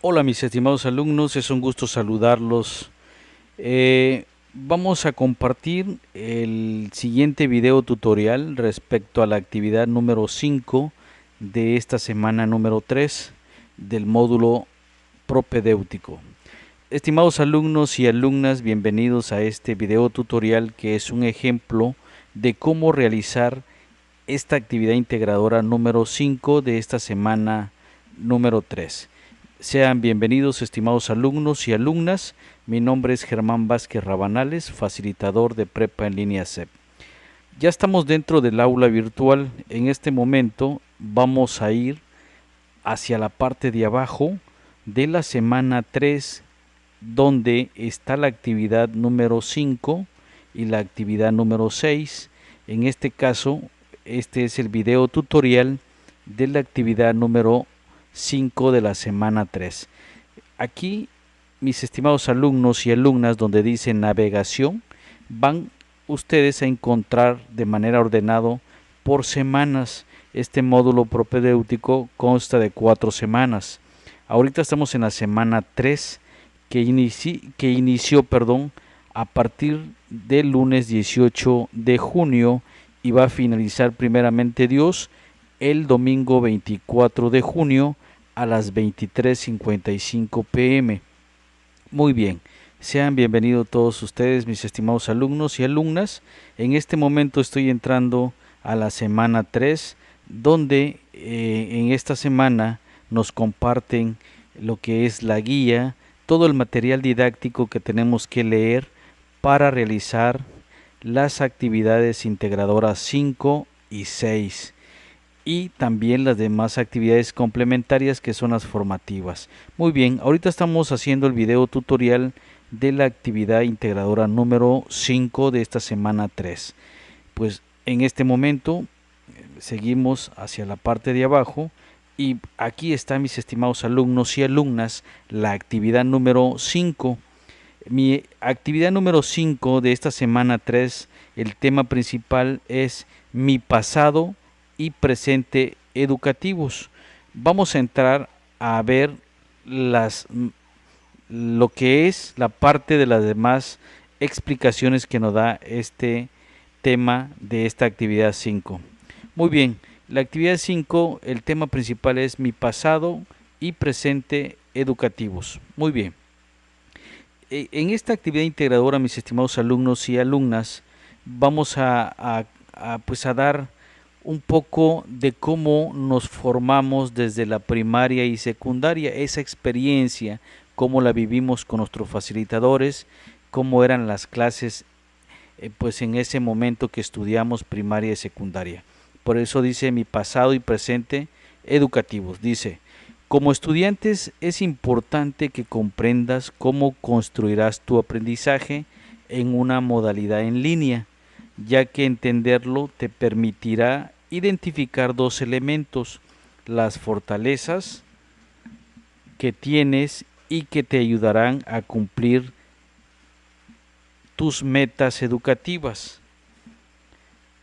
Hola mis estimados alumnos, es un gusto saludarlos. Vamos a compartir el siguiente video tutorial respecto a la actividad número 5 de esta semana número 3 del módulo propedéutico. Estimados alumnos y alumnas, bienvenidos a este video tutorial que es un ejemplo de cómo realizar esta actividad integradora número 5 de esta semana número 3. Sean bienvenidos, estimados alumnos y alumnas. Mi nombre es Germán Vázquez Rabanales, facilitador de Prepa en línea CEP. Ya estamos dentro del aula virtual. En este momento vamos a ir hacia la parte de abajo de la semana 3, donde está la actividad número 5 y la actividad número 6. En este caso, este es el video tutorial de la actividad número 5 de la semana 3. Aquí, mis estimados alumnos y alumnas, donde dice navegación, van ustedes a encontrar de manera ordenada por semanas. Este módulo propedéutico consta de 4 semanas. Ahorita estamos en la semana 3 que inició a partir del lunes 18 de junio y va a finalizar primeramente Dios el domingo 24 de junio a las 23:55 pm. Muy bien, sean bienvenidos todos ustedes, mis estimados alumnos y alumnas. En este momento estoy entrando a la semana 3, donde en esta semana nos comparten lo que es la guía, todo el material didáctico que tenemos que leer para realizar las actividades integradoras 5 y 6 y también las demás actividades complementarias que son las formativas. Muy bien, ahorita estamos haciendo el video tutorial de la actividad integradora número 5 de esta semana 3. Pues en este momento seguimos hacia la parte de abajo y aquí está, mis estimados alumnos y alumnas, la actividad número 5. Mi actividad número 5 de esta semana 3, el tema principal es mi pasado y presente educativos. Vamos a entrar a ver lo que es la parte de las demás explicaciones que nos da este tema de esta actividad 5. Muy bien, la actividad 5, el tema principal es mi pasado y presente educativos. Muy bien. En esta actividad integradora, mis estimados alumnos y alumnas, vamos a dar un poco de cómo nos formamos desde la primaria y secundaria, esa experiencia, cómo la vivimos con nuestros facilitadores, cómo eran las clases pues en ese momento que estudiamos primaria y secundaria. Por eso dice mi pasado y presente educativos. Dice, como estudiantes es importante que comprendas cómo construirás tu aprendizaje en una modalidad en línea, ya que entenderlo te permitirá identificar dos elementos, las fortalezas que tienes y que te ayudarán a cumplir tus metas educativas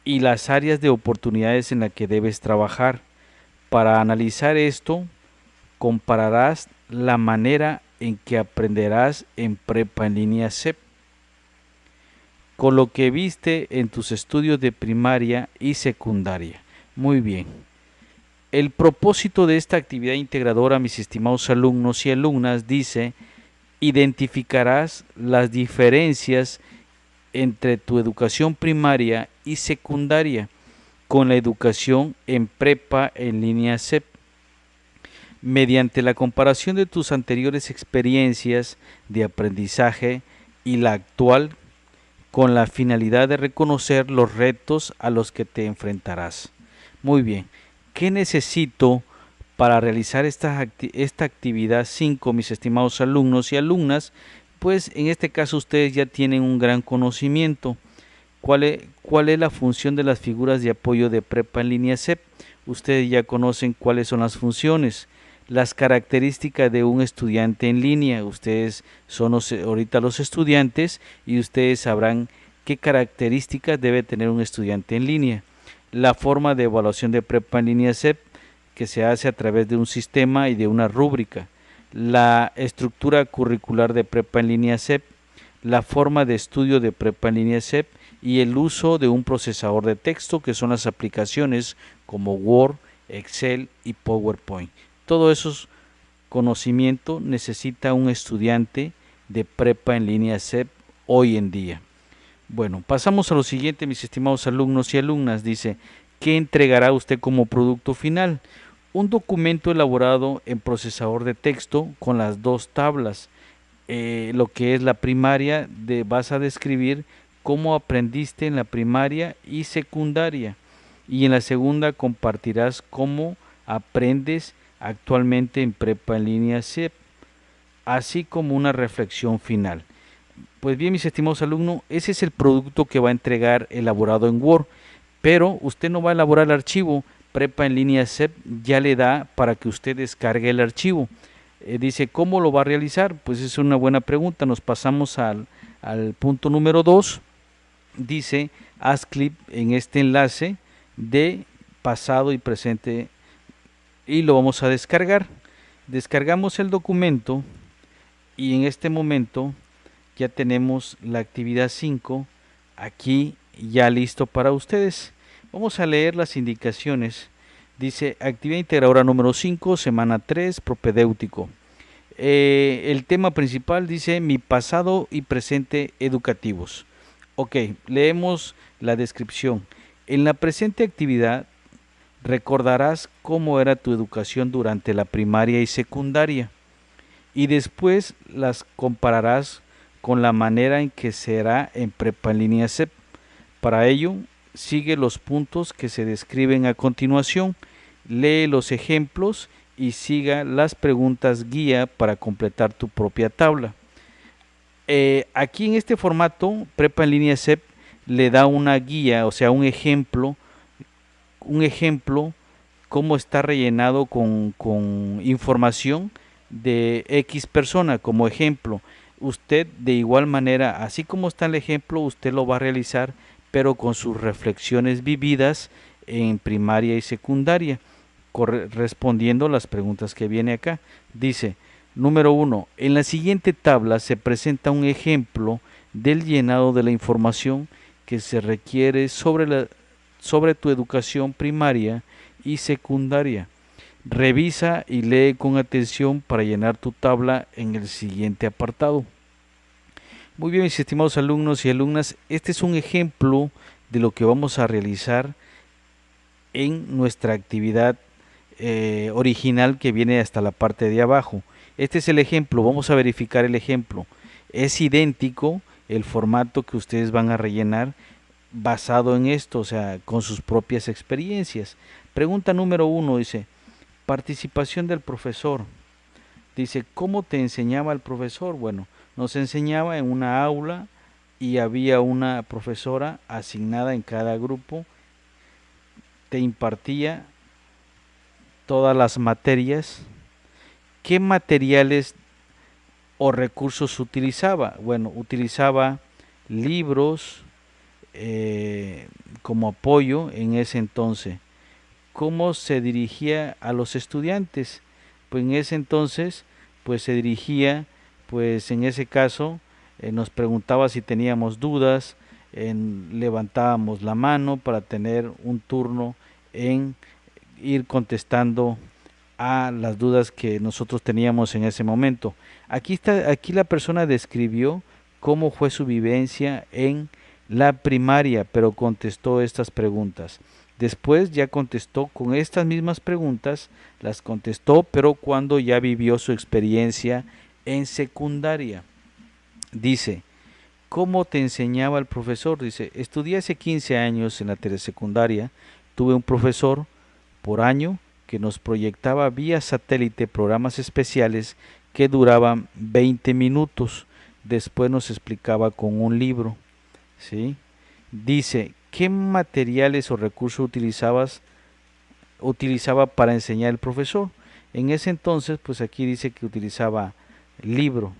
y las áreas de oportunidades en las que debes trabajar. Para analizar esto, compararás la manera en que aprenderás en Prepa en línea CEP con lo que viste en tus estudios de primaria y secundaria. Muy bien. El propósito de esta actividad integradora, mis estimados alumnos y alumnas, dice, identificarás las diferencias entre tu educación primaria y secundaria con la educación en Prepa en línea CEP. Mediante la comparación de tus anteriores experiencias de aprendizaje y la actual, con la finalidad de reconocer los retos a los que te enfrentarás. Muy bien, ¿qué necesito para realizar esta actividad 5, mis estimados alumnos y alumnas? Pues en este caso ustedes ya tienen un gran conocimiento. ¿Cuál es la función de las figuras de apoyo de Prepa en línea CEP? Ustedes ya conocen cuáles son las funciones, las características de un estudiante en línea. Ustedes son ahorita los estudiantes y ustedes sabrán qué características debe tener un estudiante en línea. La forma de evaluación de Prepa en línea CEP, que se hace a través de un sistema y de una rúbrica. la estructura curricular de Prepa en línea CEP, la forma de estudio de Prepa en línea CEP y el uso de un procesador de texto, que son las aplicaciones como Word, Excel y PowerPoint. Todo eso conocimiento necesita un estudiante de Prepa en línea CEP hoy en día. Bueno, pasamos a lo siguiente, mis estimados alumnos y alumnas. Dice, ¿qué entregará usted como producto final? Un documento elaborado en procesador de texto con las dos tablas. Lo que es la primaria, vas a describir cómo aprendiste en la primaria y secundaria. Y en la segunda compartirás cómo aprendes actualmente en Prepa en línea CEP, así como una reflexión final. Pues bien, mis estimados alumnos, ese es el producto que va a entregar elaborado en Word, pero usted no va a elaborar el archivo. Prepa en línea CEP ya le da para que usted descargue el archivo. Dice, ¿cómo lo va a realizar? Pues es una buena pregunta. Nos pasamos al punto número 2. Dice, haz clic en este enlace de pasado y presente y lo vamos a descargar. Descargamos el documento y en este momento ya tenemos la actividad 5 aquí ya listo para ustedes. Vamos a leer las indicaciones. Dice, actividad integradora número 5, semana 3, propedéutico. El tema principal dice, mi pasado y presente educativos. Ok, leemos la descripción. En la presente actividad recordarás cómo era tu educación durante la primaria y secundaria y después las compararás con la manera en que será en Prepa en línea CEP. Para ello, sigue los puntos que se describen a continuación, lee los ejemplos y siga las preguntas guía para completar tu propia tabla. Aquí en este formato, Prepa en línea CEP le da una guía, o sea, un ejemplo cómo está rellenado con información de X persona. Como ejemplo, usted de igual manera, así como está el ejemplo, usted lo va a realizar, pero con sus reflexiones vividas en primaria y secundaria, respondiendo las preguntas que viene acá. Dice, número 1, en la siguiente tabla se presenta un ejemplo del llenado de la información que se requiere sobre tu educación primaria y secundaria. Revisa y lee con atención para llenar tu tabla en el siguiente apartado. Muy bien, mis estimados alumnos y alumnas, este es un ejemplo de lo que vamos a realizar en nuestra actividad original que viene hasta la parte de abajo. Este es el ejemplo, vamos a verificar el ejemplo. Es idéntico el formato que ustedes van a rellenar basado en esto, o sea, con sus propias experiencias. Pregunta número 1 dice, participación del profesor. Dice, ¿cómo te enseñaba el profesor? Bueno, nos enseñaba en una aula y había una profesora asignada en cada grupo, te impartía todas las materias. ¿Qué materiales o recursos utilizaba? Bueno, utilizaba libros como apoyo en ese entonces. ¿Cómo se dirigía a los estudiantes? Pues en ese entonces, pues se dirigía, pues en ese caso, nos preguntaba si teníamos dudas, levantábamos la mano para tener un turno en ir contestando a las dudas que nosotros teníamos en ese momento. Aquí la persona describió cómo fue su vivencia en la primaria, pero contestó estas preguntas. Después ya contestó con estas mismas preguntas, las contestó, pero cuando ya vivió su experiencia en secundaria. Dice, ¿cómo te enseñaba el profesor? Dice, estudié hace 15 años en la telesecundaria, tuve un profesor por año que nos proyectaba vía satélite programas especiales que duraban 20 minutos. Después nos explicaba con un libro. ¿Sí? Dice, ¿qué materiales o recursos utilizaba para enseñar el profesor? En ese entonces, pues aquí dice que utilizaba libro.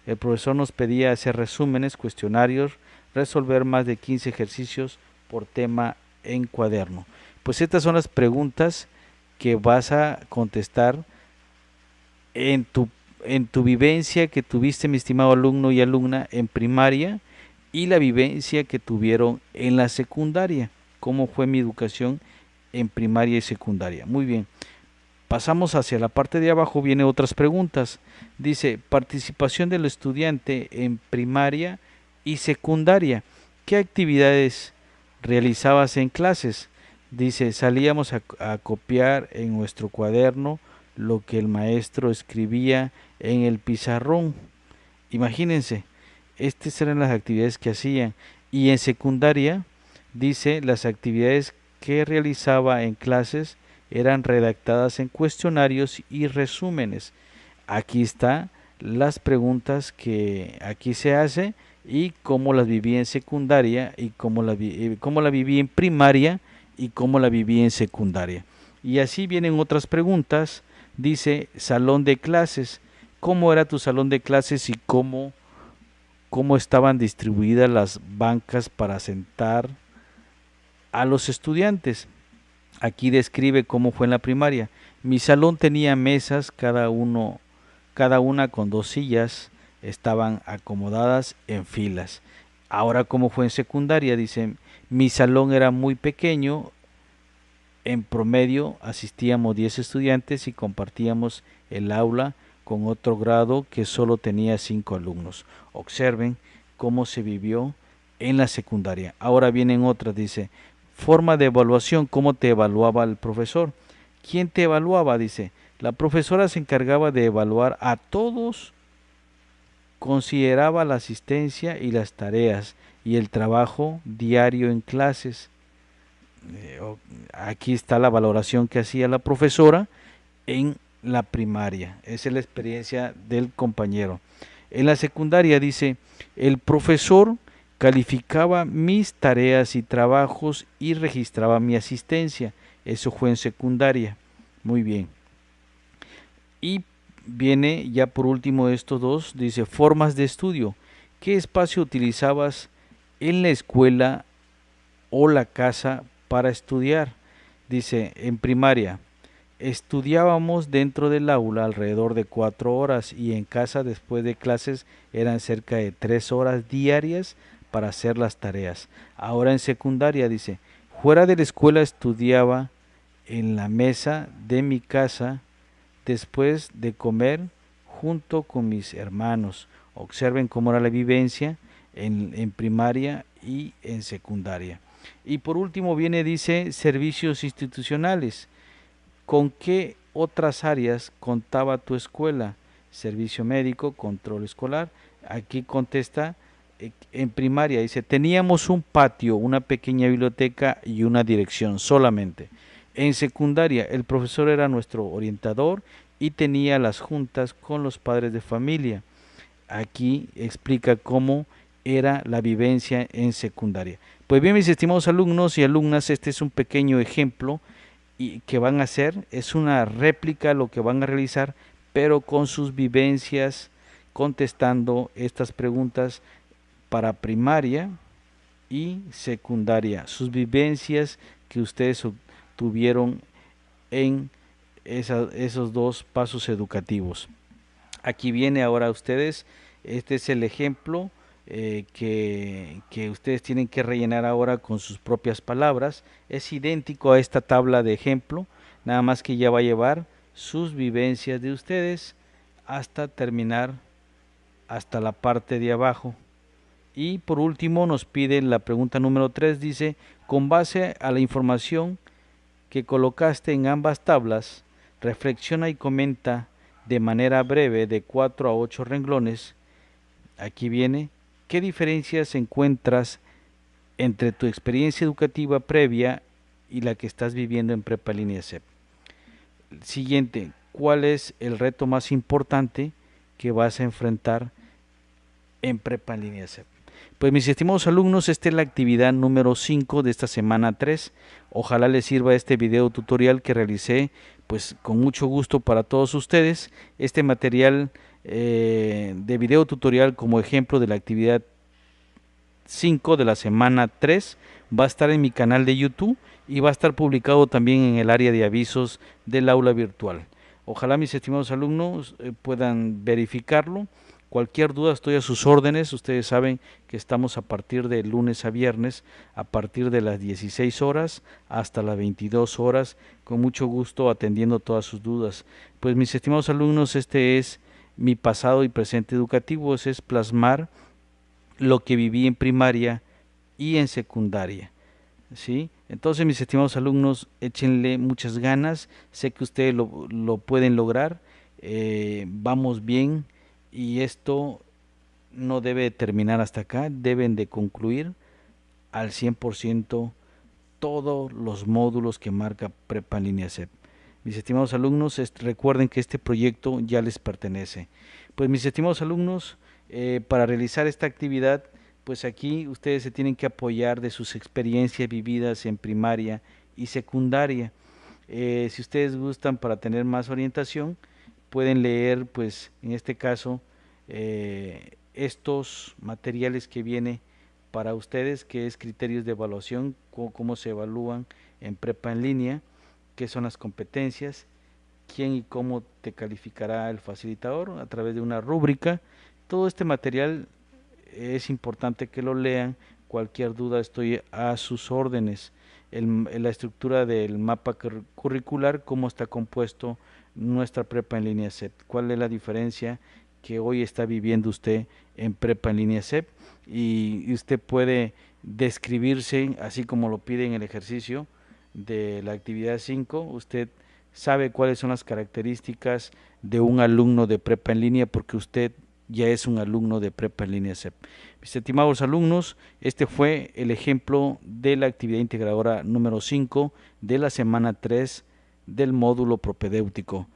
El profesor nos pedía hacer resúmenes, cuestionarios, resolver más de 15 ejercicios por tema en cuaderno. Pues estas son las preguntas que vas a contestar en tu en tu vivencia que tuviste, mi estimado alumno y alumna, en primaria y la vivencia que tuvieron en la secundaria. ¿Cómo fue mi educación en primaria y secundaria? Muy bien. Pasamos hacia la parte de abajo, vienen otras preguntas. Dice, participación del estudiante en primaria y secundaria. ¿Qué actividades realizabas en clases? Dice, salíamos a copiar en nuestro cuaderno lo que el maestro escribía en el pizarrón. Imagínense, estas eran las actividades que hacían. Y en secundaria, dice, las actividades que realizaba en clases eran redactadas en cuestionarios y resúmenes. Aquí está las preguntas que aquí se hace y cómo las viví en secundaria y cómo la viví en primaria y cómo la viví en secundaria. Y así vienen otras preguntas. Dice salón de clases. ¿Cómo era tu salón de clases y cómo estaban distribuidas las bancas para sentar a los estudiantes? Aquí describe cómo fue en la primaria. Mi salón tenía mesas, cada una con 2 sillas, estaban acomodadas en filas. Ahora, ¿cómo fue en secundaria? Dice, mi salón era muy pequeño, en promedio asistíamos 10 estudiantes y compartíamos el aula con otro grado que solo tenía 5 alumnos. Observen cómo se vivió en la secundaria. Ahora vienen otras, dice, forma de evaluación, ¿cómo te evaluaba el profesor? ¿Quién te evaluaba? Dice, la profesora se encargaba de evaluar a todos, consideraba la asistencia y las tareas y el trabajo diario en clases. Aquí está la valoración que hacía la profesora en la primaria. Esa es la experiencia del compañero. En la secundaria dice, el profesor calificaba mis tareas y trabajos y registraba mi asistencia. Eso fue en secundaria. Muy bien. Y viene ya por último estos dos, dice formas de estudio. ¿Qué espacio utilizabas en la escuela o la casa para estudiar? Dice, en primaria, estudiábamos dentro del aula alrededor de 4 horas y en casa después de clases eran cerca de 3 horas diarias para hacer las tareas. Ahora en secundaria dice, fuera de la escuela estudiaba en la mesa de mi casa después de comer junto con mis hermanos. Observen cómo era la vivencia en primaria y en secundaria. Y por último viene, dice, servicios institucionales. ¿Con qué otras áreas contaba tu escuela? Servicio médico, control escolar. Aquí contesta, en primaria, dice, teníamos un patio, una pequeña biblioteca y una dirección solamente. En secundaria, el profesor era nuestro orientador y tenía las juntas con los padres de familia. Aquí explica cómo era la vivencia en secundaria. Pues bien, mis estimados alumnos y alumnas, este es un pequeño ejemplo y que van a hacer, es una réplica lo que van a realizar, pero con sus vivencias contestando estas preguntas para primaria y secundaria, sus vivencias que ustedes tuvieron en esos dos pasos educativos. Aquí viene ahora a ustedes, este es el ejemplo que ustedes tienen que rellenar ahora con sus propias palabras. Es idéntico a esta tabla de ejemplo, nada más que ya va a llevar sus vivencias de ustedes hasta terminar hasta la parte de abajo. Y por último nos pide la pregunta número 3, dice, con base a la información que colocaste en ambas tablas, reflexiona y comenta de manera breve de 4 a 8 renglones. Aquí viene, ¿qué diferencias encuentras entre tu experiencia educativa previa y la que estás viviendo en Prepa Línea CEP? Siguiente, ¿cuál es el reto más importante que vas a enfrentar en Prepa Línea CEP? Pues mis estimados alumnos, esta es la actividad número 5 de esta semana 3. Ojalá les sirva este video tutorial que realicé pues con mucho gusto para todos ustedes. Este material de video tutorial como ejemplo de la actividad 5 de la semana 3 va a estar en mi canal de YouTube y va a estar publicado también en el área de avisos del aula virtual. Ojalá mis estimados alumnos puedan verificarlo. Cualquier duda estoy a sus órdenes. Ustedes saben que estamos a partir de lunes a viernes, a partir de las 16 horas hasta las 22 horas, con mucho gusto atendiendo todas sus dudas. Pues mis estimados alumnos, este es mi pasado y presente educativo, es plasmar lo que viví en primaria y en secundaria. ¿Sí? Entonces, mis estimados alumnos, échenle muchas ganas, sé que ustedes lo pueden lograr, vamos bien y esto no debe terminar hasta acá, deben de concluir al 100% todos los módulos que marca Prepa en línea CEP. Mis estimados alumnos, recuerden que este proyecto ya les pertenece. Pues mis estimados alumnos, para realizar esta actividad, pues aquí ustedes se tienen que apoyar de sus experiencias vividas en primaria y secundaria. Si ustedes gustan para tener más orientación, pueden leer, pues en este caso, estos materiales que viene para ustedes, que es criterios de evaluación, cómo se evalúan en prepa en línea, qué son las competencias, quién y cómo te calificará el facilitador a través de una rúbrica. Todo este material es importante que lo lean. Cualquier duda estoy a sus órdenes. La estructura del mapa curricular, cómo está compuesto nuestra prepa en línea CEP, cuál es la diferencia que hoy está viviendo usted en prepa en línea CEP, y usted puede describirse así como lo pide en el ejercicio de la actividad 5. Usted sabe cuáles son las características de un alumno de prepa en línea porque usted ya es un alumno de prepa en línea CEP. Mis estimados alumnos, este fue el ejemplo de la actividad integradora número 5 de la semana 3 del módulo propedéutico.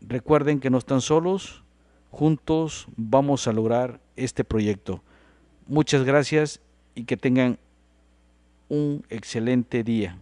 Recuerden que no están solos, juntos vamos a lograr este proyecto. Muchas gracias y que tengan un excelente día.